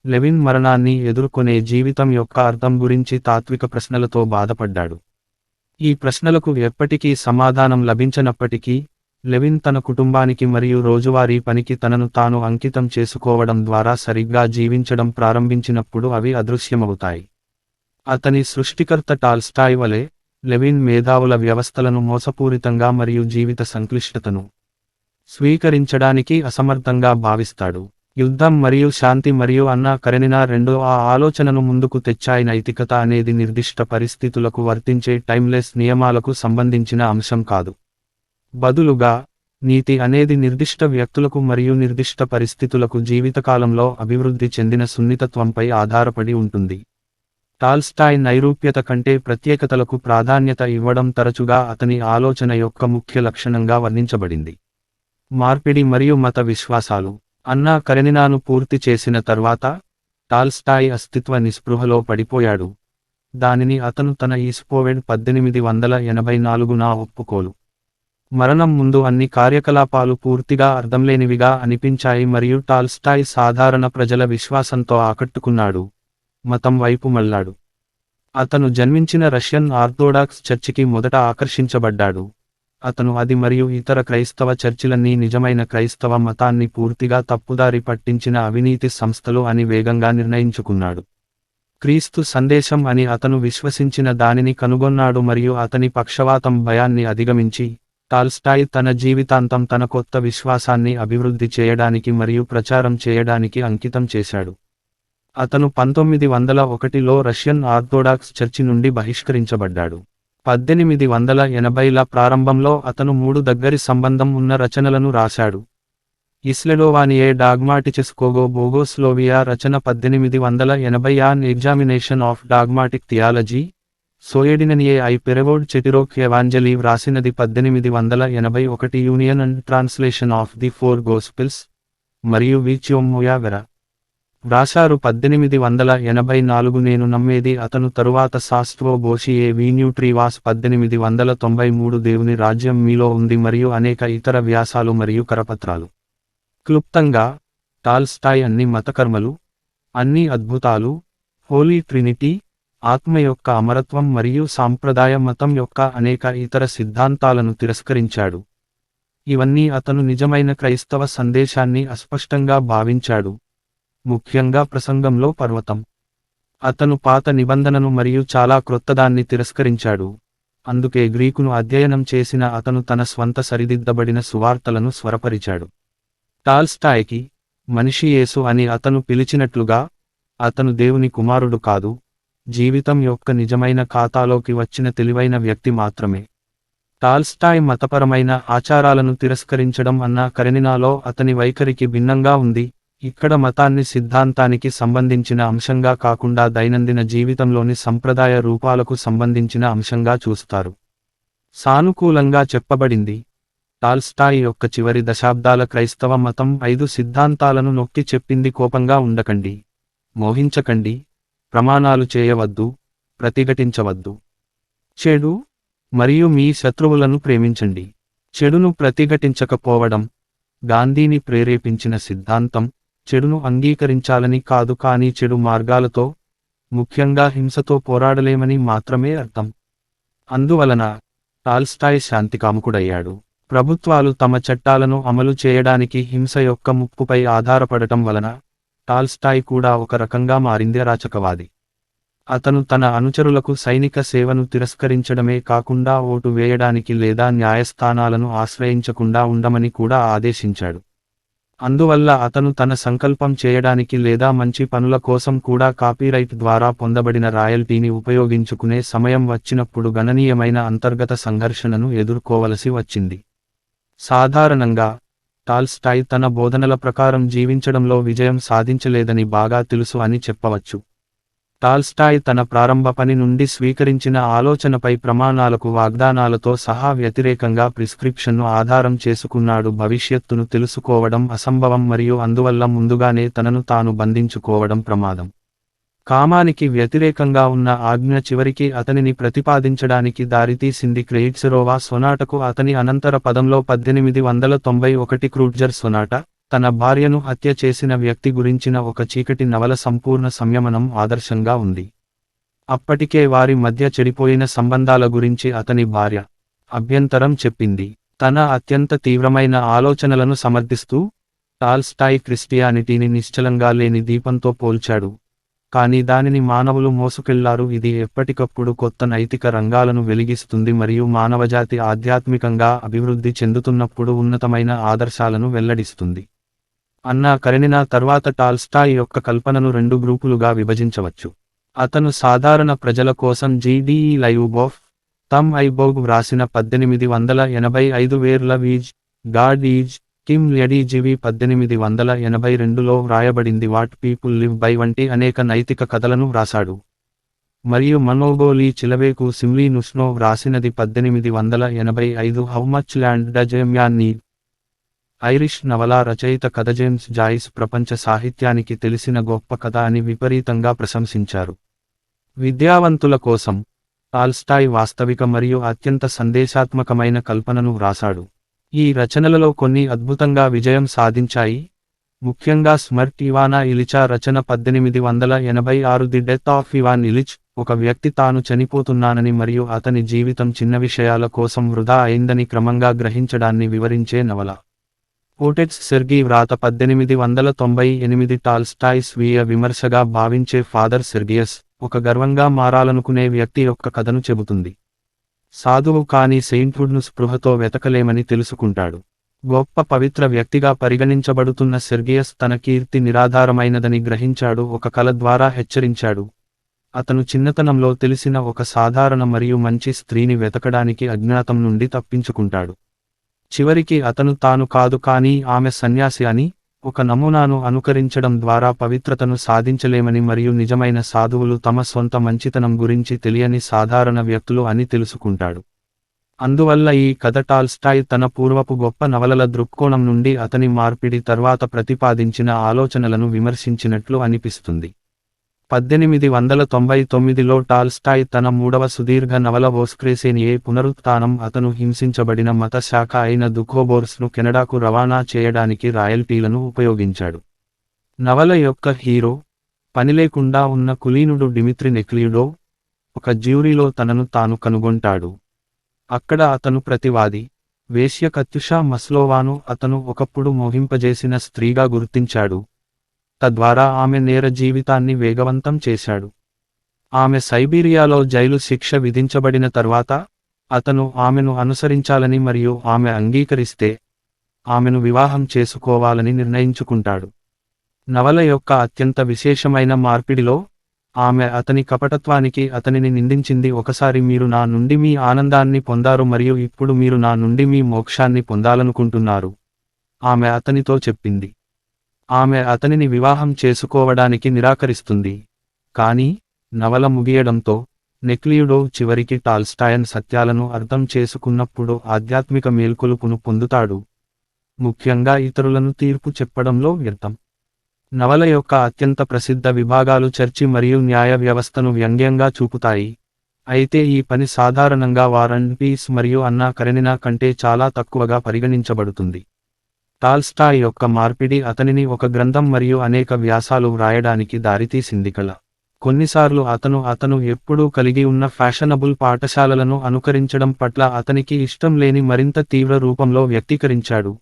[SPEAKER 1] లెవిన్ మరణాన్ని ఎదుర్కొనే జీవితం యొక్క అర్థం గురించి తాత్విక ప్రశ్నలతో బాధపడ్డాడు. ఈ ప్రశ్నలకు ఎప్పటికీ సమాధానం లభించనప్పటికీ, లెవిన్ తన కుటుంబానికి మరియు రోజువారీ పనికి తనను తాను అంకితం చేసుకోవడం ద్వారా సరిగ్గా జీవించడం ప్రారంభించినప్పుడు అవి అదృశ్యమవుతాయి. అతని సృష్టికర్త టాల్స్టాయ్ వలె, లెవిన్ మేధావుల వ్యవస్థలను మోసపూరితంగా మరియు జీవిత సంక్లిష్టతను స్వీకరించడానికి అసమర్థంగా భావిస్తాడు. యుద్ధం మరియు శాంతి మరియు అన్నా కరెనినా రెండూ ఆ ఆలోచనను ముందుకు తెచ్చాయి. నైతికత అనేది నిర్దిష్ట పరిస్థితులకు వర్తించే టైమ్లెస్ నియమాలకు సంబంధించిన అంశం కాదు. బదులుగా, నీతి అనేది నిర్దిష్ట వ్యక్తులకు మరియు నిర్దిష్ట పరిస్థితులకు జీవితకాలంలో అభివృద్ధి చెందిన సున్నితత్వంపై ఆధారపడి ఉంటుంది. టాల్స్టాయ్ నైరూప్యత కంటే ప్రత్యేకతలకు ప్రాధాన్యత ఇవ్వడం తరచుగా అతని ఆలోచన యొక్క ముఖ్య లక్షణంగా వర్ణించబడింది. మార్పిడి మరియు మత విశ్వాసాలు. అన్నా కరెనినాను పూర్తి చేసిన తర్వాత, టాల్స్టాయ్ అస్తిత్వ నిస్పృహలో పడిపోయాడు. దానిని అతను తన ఈస్పోవెడ్ 1884న ఒప్పుకోలు. మరణం ముందు అన్ని కార్యకలాపాలు పూర్తిగా అర్థంలేనివిగా అనిపించాయి మరియు టాల్స్టాయ్ సాధారణ ప్రజల విశ్వాసంతో ఆకట్టుకున్నాడు, మతం వైపు మళ్ళాడు. అతను జన్మించిన రష్యన్ ఆర్థోడాక్స్ చర్చికి మొదట ఆకర్షించబడ్డాడు. అతను అది మరియు ఇతర క్రైస్తవ చర్చిలన్నీ నిజమైన క్రైస్తవ మతాన్ని పూర్తిగా తప్పుదారి పట్టించిన అవినీతి సంస్థలు అని వేగంగా నిర్ణయించుకున్నాడు. క్రీస్తు సందేశం అని అతను విశ్వసించిన దానిని కనుగొన్నాడు మరియు అతని పక్షవాతం భయాన్ని అధిగమించి, టాల్స్టాయ్ తన జీవితాంతం తన కొత్త విశ్వాసాన్ని అభివృద్ధి చేయడానికి మరియు ప్రచారం చేయడానికి అంకితం చేశాడు. అతను 1901లో రష్యన్ ఆర్థోడాక్స్ చర్చి నుండి బహిష్కరించబడ్డాడు. 1880ల ప్రారంభంలో అతను 3 దగ్గరి సంబంధం ఉన్న రచనలను రాశాడు. ఇస్లెడోవానియే డాగ్మాటిచెస్కోగో బోగోస్లోవియా రచన 1880 an examination of dogmatic theology, సోయెడిననియే ఐ పెరెవోడ్ చెటిరోక్ ఎవాంజలీ వ్రాసినది 1881 union and translation of the four gospels, మరియు విచ్యోమ్మోయా వెర వ్రాశారు 1884 నేను నమ్మేది అతను తరువాత సాస్ట్వో బోషియే వీన్యూట్రీవాస్ 1893 దేవుని రాజ్యం మీలో ఉంది మరియు అనేక ఇతర వ్యాసాలు మరియు కరపత్రాలు. క్లుప్తంగా, టాల్స్టాయ్ అన్ని మతకర్మలు, అన్ని అద్భుతాలు, హోలీ ట్రినిటీ, ఆత్మ యొక్క అమరత్వం మరియు సాంప్రదాయ మతం యొక్క అనేక ఇతర సిద్ధాంతాలను తిరస్కరించాడు. ఇవన్నీ అతను నిజమైన క్రైస్తవ సందేశాన్ని అస్పష్టంగా భావించాడు, ముఖ్యంగా ప్రసంగంలో పర్వతం. అతను పాత నిబంధనను మరియు చాలా క్రొత్తదాన్ని తిరస్కరించాడు, అందుకే గ్రీకును అధ్యయనం చేసిన అతను తన స్వంత సరిదిద్దబడిన సువార్తలను స్వరపరిచాడు. టాల్స్టాయ్కి మనిషి యేసు అని అతను పిలిచినట్లుగా, అతను దేవుని కుమారుడు కాదు, జీవితం యొక్క నిజమైన ఖాతాలోకి వచ్చిన తెలివైన వ్యక్తి మాత్రమే. టాల్స్టాయ్ మతపరమైన ఆచారాలను తిరస్కరించడం అన్న కరెనినాలో అతని వైఖరికి భిన్నంగా ఉంది. ఇక్కడ మతాన్ని సిద్ధాంతానికి సంబంధించిన అంశంగా కాకుండా దైనందిన జీవితంలోని సంప్రదాయ రూపాలకు సంబంధించిన అంశంగా చూస్తారు. సానుకూలంగా చెప్పబడింది. టాల్స్టాయ్ యొక్క చివరి దశాబ్దాల క్రైస్తవ మతం 5 సిద్ధాంతాలను నొక్కి చెప్పింది: కోపంగా ఉండకండి, మోహించకండి, ప్రమాణాలు చేయవద్దు, ప్రతిఘటించవద్దు, చెడు మరియు మీ శత్రువులను ప్రేమించండి. చెడును ప్రతిఘటించకపోవడం గాంధీని ప్రేరేపించిన సిద్ధాంతం. చెడును అంగీకరించాలని కాదు కానీ చెడు మార్గాలతో, ముఖ్యంగా హింసతో పోరాడలేమని మాత్రమే అర్థం. అందువలన టాల్స్టాయ్ శాంతికాముకుడయ్యాడు. ప్రభుత్వాలు తమ చట్టాలను అమలు చేయడానికి హింస యొక్క ముప్పుపై ఆధారపడటం వలన టాల్స్టాయ్ కూడా ఒక రకంగా మారింది అరాచకవాది. అతను తన అనుచరులకు సైనిక సేవను తిరస్కరించడమే కాకుండా ఓటు వేయడానికి లేదా న్యాయస్థానాలను ఆశ్రయించకుండా ఉండమని కూడా ఆదేశించాడు. అందువల్ల అతను తన సంకల్పం చేయడానికి లేదా మంచి పనుల కోసం కూడా కాపీరైట్ ద్వారా పొందబడిన రాయల్టీని ఉపయోగించుకునే సమయం వచ్చినప్పుడు గణనీయమైన అంతర్గత సంఘర్షణను ఎదుర్కోవలసి వచ్చింది. సాధారణంగా టాల్స్టాయ్ తన బోధనల ప్రకారం జీవించడంలో విజయం సాధించలేదని బాగా తెలుసు అని చెప్పవచ్చు. టాల్స్టాయ్ తన ప్రారంభ పని నుండి స్వీకరించిన ఆలోచనపై ప్రమాణాలకు వాగ్దానాలతో సహా వ్యతిరేకంగా ప్రిస్క్రిప్షన్ను ఆధారం చేసుకున్నాడు. భవిష్యత్తును తెలుసుకోవడం అసంభవం మరియు అందువల్ల ముందుగానే తనను తాను బంధించుకోవడం ప్రమాదం. కామానికి వ్యతిరేకంగా ఉన్న ఆజ్ఞ చివరికి అతనిని ప్రతిపాదించడానికి దారితీసింది. క్రెయిట్సెరోవా సొనాటకు అతని అనంతర పదంలో 1891 క్రూడ్జర్ సొనాట, తన భార్యను హత్య చేసిన వ్యక్తి గురించిన ఒక చీకటి నవల సంపూర్ణ సంయమనం ఆదర్శంగా ఉంది. అప్పటికే వారి మధ్య చెడిపోయిన సంబంధాల గురించి అతని భార్య అభ్యంతరం చెప్పింది. తన అత్యంత తీవ్రమైన ఆలోచనలను సమర్థిస్తూ టాల్స్టాయ్ క్రిస్టియానిటీని నిశ్చలంగా లేని దీపంతో పోల్చాడు, కానీ దానిని మానవులు మోసుకెళ్లారు. ఇది ఎప్పటికప్పుడు కొత్త నైతిక రంగాలను వెలిగిస్తుంది మరియు మానవజాతి ఆధ్యాత్మికంగా అభివృద్ధి చెందుతున్నప్పుడు ఉన్నతమైన ఆదర్శాలను వెల్లడిస్తుంది. అన్నా కరెనినా తర్వాత టాల్స్టాయ్ యొక్క కల్పనను 2 గ్రూపులుగా విభజించవచ్చు. అతను సాధారణ ప్రజల కోసం జీడీఈ లైవ్బోఫ్, తమ్ ఐబోగ్ వ్రాసిన 1885 where love is, God is, కిమ్ ల్యడీజివి 1882లో వ్రాయబడింది వాట్ పీపుల్ లివ్ బై వంటి అనేక నైతిక కథలను వ్రాసాడు. మరియు మనోగోలీ చిలవేకు సిమ్లీ నుస్నో వ్రాసినది 1885 how much land does a man need. Irish నవలా రచయిత కథ జేమ్స్ జాయిస్ ప్రపంచ సాహిత్యానికి తెలిసిన గొప్ప కథ అని విపరీతంగా ప్రశంసించారు. విద్యావంతుల కోసం టాల్స్టాయ్ వాస్తవిక మరియు అత్యంత సందేశాత్మకమైన కల్పనను వ్రాసాడు. ఈ రచనలలో కొన్ని అద్భుతంగా విజయం సాధించాయి, ముఖ్యంగా స్మర్ట్ ఇవానా ఇలిచా రచన 1886 the death of Ivan Ilyich, ఒక వ్యక్తి తాను చనిపోతున్నానని మరియు అతని జీవితం చిన్న విషయాల కోసం వృధా అయిందని క్రమంగా గ్రహించడాన్ని వివరించే నవల. ఓటెట్స్ సెర్గీ వ్రాత 1898 టాల్స్టాయ్ స్వీయ విమర్శగా భావించే ఫాదర్ సెర్గియస్, ఒక గర్వంగా మారాలనుకునే వ్యక్తి యొక్క కథను చెబుతుంది. సాధువు కాని సెయింట్హుడ్ను స్పృహతో వెతకలేమని తెలుసుకుంటాడు. గొప్ప పవిత్ర వ్యక్తిగా పరిగణించబడుతున్న సెర్గియస్ తన కీర్తి నిరాధారమైనదని గ్రహించాడు, ఒక కల ద్వారా హెచ్చరించాడు. అతను చిన్నతనంలో తెలిసిన ఒక సాధారణ మరియు మంచి స్త్రీని వెతకడానికి అజ్ఞాతం నుండి తప్పించుకుంటాడు. చివరికి అతను తాను కాదు కానీ ఆమె సన్యాసి అని, ఒక నమూనాను అనుకరించడం ద్వారా పవిత్రతను సాధించలేమని మరియు నిజమైన సాధువులు తమ సొంత మంచితనం గురించి తెలియని సాధారణ వ్యక్తులు అని తెలుసుకుంటాడు. అందువల్ల ఈ కథ టాల్స్టాయ్ తన పూర్వపు గొప్ప నవలల దృక్కోణం నుండి అతని మార్పిడి తర్వాత ప్రతిపాదించిన ఆలోచనలను విమర్శించినట్లు అనిపిస్తుంది. 1899లో టాల్స్టాయ్ తన మూడవ సుదీర్ఘ నవల వోస్క్రేసేనియే పునరుత్థానం అతను హింసించబడిన మత శాఖ అయిన దుఖోబోర్స్ను కెనడాకు రవాణా చేయడానికి రాయల్టీలను ఉపయోగించాడు. నవల యొక్క హీరో, పనిలేకుండా ఉన్న కులీనుడు డిమిత్రి నెక్లియుడోవ్, ఒక జ్యూరీలో తనను తాను కనుగొంటాడు. అక్కడ అతను ప్రతివాది, వేశ్య కత్యుషా మస్లోవాను అతను ఒకప్పుడు మోహింపజేసిన స్త్రీగా గుర్తించాడు. తద్వారా ఆమె నేర జీవితాన్ని వేగవంతం చేశాడు. ఆమె సైబీరియాలో జైలు శిక్ష విధించబడిన తర్వాత, అతను ఆమెను అనుసరించాలని మరియు ఆమె అంగీకరిస్తే, ఆమెను వివాహం చేసుకోవాలని నిర్ణయించుకుంటాడు. నవల యొక్క అత్యంత విశేషమైన మార్పిడిలో, ఆమె అతని కపటత్వానికి అతనిని నిందించింది. ఒకసారి మీరు నా నుండి మీ ఆనందాన్ని పొందారు మరియు ఇప్పుడు మీరు నా నుండి మీ మోక్షాన్ని పొందాలనుకుంటున్నారు, ఆమె అతనితో చెప్పింది. ఆమె అతనిని వివాహం చేసుకోవడానికి నిరాకరిస్తుంది. కానీ, నవల ముగియడంతో, నెక్లియుడోవ్ చివరికి టాల్స్టాయన్ సత్యాలను అర్థం చేసుకున్నప్పుడు ఆధ్యాత్మిక మేల్కొలుపును పొందుతాడు, ముఖ్యంగా ఇతరులను తీర్పు చెప్పడంలో వ్యర్థం. నవల యొక్క అత్యంత ప్రసిద్ధ విభాగాలు చర్చి మరియు న్యాయ వ్యవస్థను వ్యంగ్యంగా చూపుతాయి, అయితే ఈ పని సాధారణంగా వార్ అండ్ పీస్ మరియు అన్నా కరెనినా కంటే చాలా తక్కువగా పరిగణించబడుతుంది. టాల్స్టాయ్ యొక్క మార్పిడి అతనిని ఒక గ్రంథం మరియు అనేక వ్యాసాలు వ్రాయడానికి దారితీసింది. కొన్నిసార్లు అతను ఎప్పుడూ కలిగి ఉన్న ఫ్యాషనబుల్ పాఠశాలలను అనుకరించడం పట్ల అతనికి ఇష్టం లేని మరింత తీవ్ర రూపంలో వ్యక్తీకరించాడు.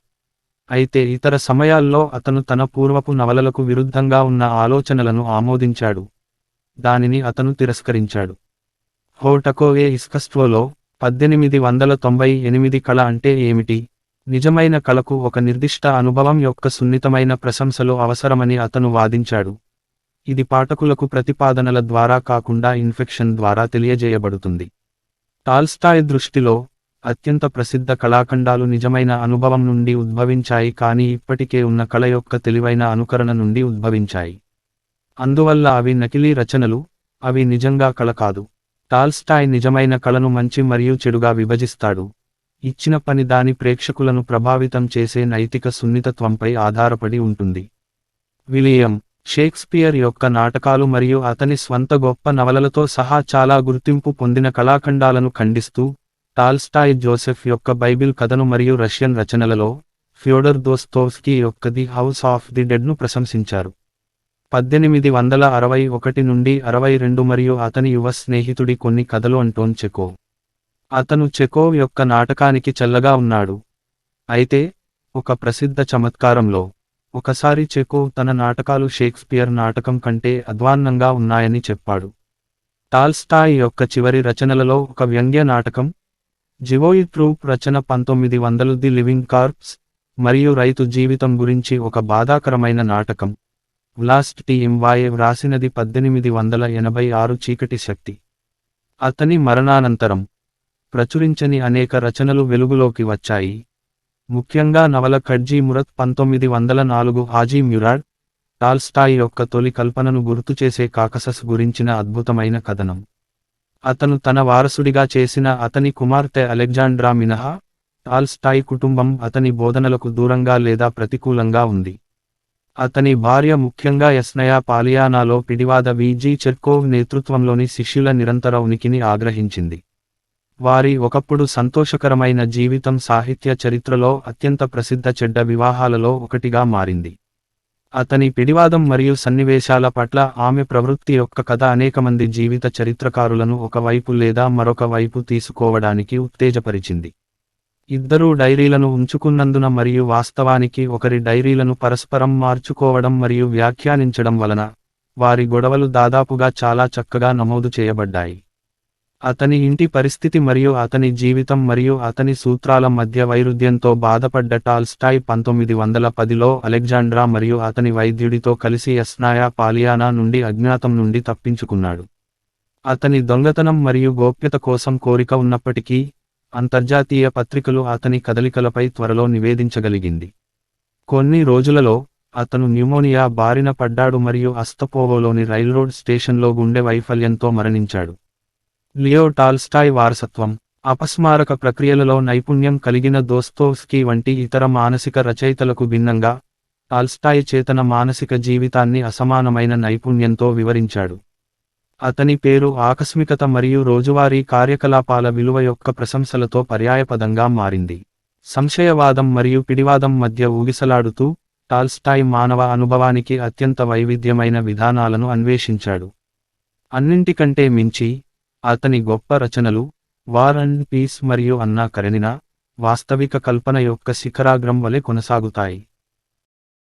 [SPEAKER 1] అయితే ఇతర సమయాల్లో అతను తన పూర్వపు నవలలకు విరుద్ధంగా ఉన్న ఆలోచనలను ఆమోదించాడు, దానిని అతను తిరస్కరించాడు. హోటకో ఏ ఇస్కస్ట్వోలో 1898 కళ అంటే ఏమిటి? నిజమైన కళకు ఒక నిర్దిష్ట అనుభవం యొక్క సున్నితమైన ప్రశంసలు అవసరమని అతను వాదించాడు. ఇది పాఠకులకు ప్రతిపాదనల ద్వారా కాకుండా ఇన్ఫెక్షన్ ద్వారా తెలియజేయబడుతుంది. టాల్స్టాయ్ దృష్టిలో, అత్యంత ప్రసిద్ధ కళాఖండాలు నిజమైన అనుభవం నుండి ఉద్భవించాయి కానీ ఇప్పటికే ఉన్న కళ యొక్క తెలివైన అనుకరణ నుండి ఉద్భవించాయి. అందువల్ల అవి నకిలీ రచనలు, అవి నిజంగా కళ కాదు. టాల్స్టాయ్ నిజమైన కళను మంచి మరియు చెడుగా విభజిస్తాడు. ఇచ్చిన పని దాని ప్రేక్షకులను ప్రభావితం చేసే నైతిక సున్నితత్వంపై ఆధారపడి ఉంటుంది. విలియం షేక్స్పియర్ యొక్క నాటకాలు మరియు అతని స్వంత గొప్ప నవలలతో సహా చాలా గుర్తింపు పొందిన కళాఖండాలను ఖండిస్తూ, టాల్స్టాయ్ జోసెఫ్ యొక్క బైబిల్ కథను మరియు రష్యన్ రచనలలో, ఫ్యోడర్ దోస్తోవ్స్కీ యొక్క ది హౌస్ ఆఫ్ ది డెడ్ను ప్రశంసించారు. 1861 నుండి 62 మరియు అతని యువ స్నేహితుడి కొన్ని కథలు అంటోన్ చెకోవ్. అతను చెకోవ్ యొక్క నాటకానికి చల్లగా ఉన్నాడు. అయితే, ఒక ప్రసిద్ధ చమత్కారంలో, ఒకసారి చెకోవ్ తన నాటకాలు షేక్స్పియర్ నాటకం కంటే అధ్వాన్నంగా ఉన్నాయని చెప్పాడు. టాల్స్టాయ్ యొక్క చివరి రచనలలో ఒక వ్యంగ్య నాటకం, జివోయి ట్రూప్ రచన 1900 ది లివింగ్ కార్ప్స్, మరియు రైతు జీవితం గురించి ఒక బాధాకరమైన నాటకం, వ్లాస్ట్ టీఎంవాయే వ్రాసినది 1886 చీకటి శక్తి. అతని మరణానంతరం, ప్రచురించని అనేక రచనలు వెలుగులోకి వచ్చాయి, ముఖ్యంగా నవల ఖడ్జీ మురత్ 1904 హాజీ మ్యురాడ్, టాల్స్టాయ్ యొక్క తొలి కల్పనను గుర్తుచేసే కాకసస్ గురించిన అద్భుతమైన కథనం. అతను తన వారసుడిగా చేసిన అతని కుమార్తె అలెగ్జాండ్రా మినహా, టాల్స్టాయ్ కుటుంబం అతని బోధనలకు దూరంగా లేదా ప్రతికూలంగా ఉంది. అతని భార్య ముఖ్యంగా యస్నయా పాలియానాలో పిడివాద విజీ చెర్కోవ్ నేతృత్వంలోని శిష్యుల నిరంతర ఉనికిని ఆగ్రహించింది. వారి ఒకప్పుడు సంతోషకరమైన జీవితం సాహిత్య చరిత్రలో అత్యంత ప్రసిద్ధ చెడ్డ వివాహాలలో ఒకటిగా మారింది. అతని పిడివాదం మరియు సన్నివేశాల పట్ల ఆమె ప్రవృత్తి యొక్క కథ అనేకమంది జీవిత చరిత్రకారులను ఒక వైపు లేదా మరొక వైపు తీసుకోవడానికి ఉత్తేజపరిచింది. ఇద్దరూ డైరీలను ఉంచుకున్నందున మరియు వాస్తవానికి ఒకరి డైరీలను పరస్పరం మార్చుకోవడం మరియు వ్యాఖ్యానించడం వలన, వారి గొడవలు దాదాపుగా చాలా చక్కగా నమోదు చేయబడ్డాయి. అతని ఇంటి పరిస్థితి మరియు అతని జీవితం మరియు అతని సూత్రాల మధ్య వైరుధ్యంతో బాధపడ్డ టాల్స్టాయ్ 1910లో అలెగ్జాండ్రా మరియు అతని వైద్యుడితో కలిసి యస్నాయా పాలియానా నుండి అజ్ఞాతం నుండి తప్పించుకున్నాడు. అతని దొంగతనం మరియు గోప్యత కోసం కోరిక ఉన్నప్పటికీ, అంతర్జాతీయ పత్రికలు అతని కదలికలపై త్వరలో నివేదించగలిగింది. కొన్ని రోజులలో, అతను న్యూమోనియా బారిన పడ్డాడు మరియు అస్తపోవోలోని రైల్రోడ్ స్టేషన్లో గుండె వైఫల్యంతో మరణించాడు. లియో టాల్స్టాయ్ వారసత్వం. అపస్మారక ప్రక్రియలలో నైపుణ్యం కలిగిన దోస్తోవ్స్కీ వంటి ఇతర మానసిక రచయితలకు భిన్నంగా, టాల్స్టాయ్ చేతన మానసిక జీవితాన్ని అసమానమైన నైపుణ్యంతో వివరించాడు. అతని పేరు ఆకస్మికత మరియు రోజువారీ కార్యకలాపాల విలువ యొక్క ప్రశంసలతో పర్యాయపదంగా మారింది. సంశయవాదం మరియు పిడివాదం మధ్య ఊగిసలాడుతూ, టాల్స్టాయ్ మానవ అనుభవానికి అత్యంత వైవిధ్యమైన విధానాలను అన్వేషించాడు. అన్నింటికంటే మించి, అతని గొప్ప రచనలు, వార్ అండ్ పీస్ మరియు అన్నా కరెనినా, వాస్తవిక కల్పన యొక్క శిఖరాగ్రం వలె కొనసాగుతాయి.